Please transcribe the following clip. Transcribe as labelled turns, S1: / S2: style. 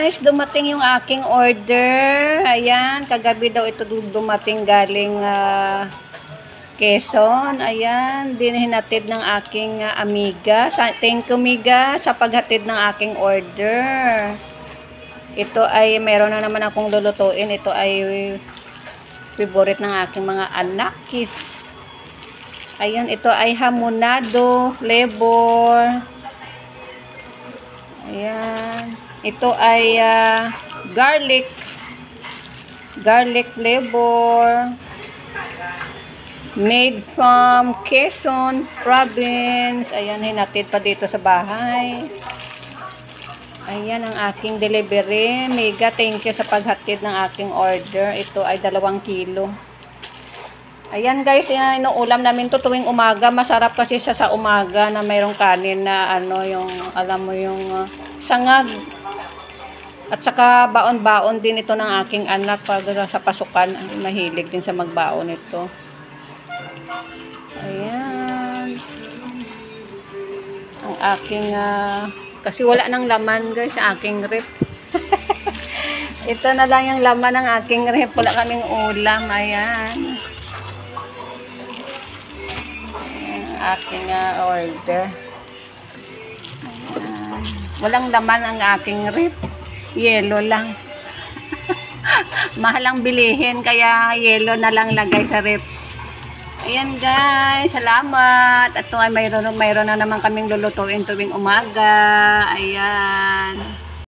S1: guys, dumating yung aking order. Ayan, kagabi daw ito dumating galing Quezon. Ayan, hinatid ng aking amiga. Thank you, amiga, sa paghatid ng aking order. Ito ay meron na naman akong lulutuin. Ito ay favorite ng aking mga anak, kiss. Ayan, ito ay hamonado flavor. Ayan. Ito ay garlic flavor. Made from Quezon Province. Ayan, hinatid pa dito sa bahay. Ayan ang aking delivery. Mega thank you sa paghatid ng aking order. Ito ay 2 kilo. Ayan guys, inuulam namin to tuwing umaga. Masarap kasi sa umaga na mayroong kanin na yung alam mo yung sangag. At saka baon-baon din ito ng aking anak para sa pasukan. Mahilig din sa magbaon ito. Ayan. Ang aking kasi wala nang laman guys sa aking rep. Ito na lang yung laman ng aking rep. Wala kaming ulam. Ayan. Aking order. Ayan. Walang laman ang aking rep. Yellow lang. Mahal ang bilihin kaya yellow na lang lagay sa rep. Ayan guys, salamat. At ito ay mayroon na naman kaming lulutuin tuwing umaga. Ayan.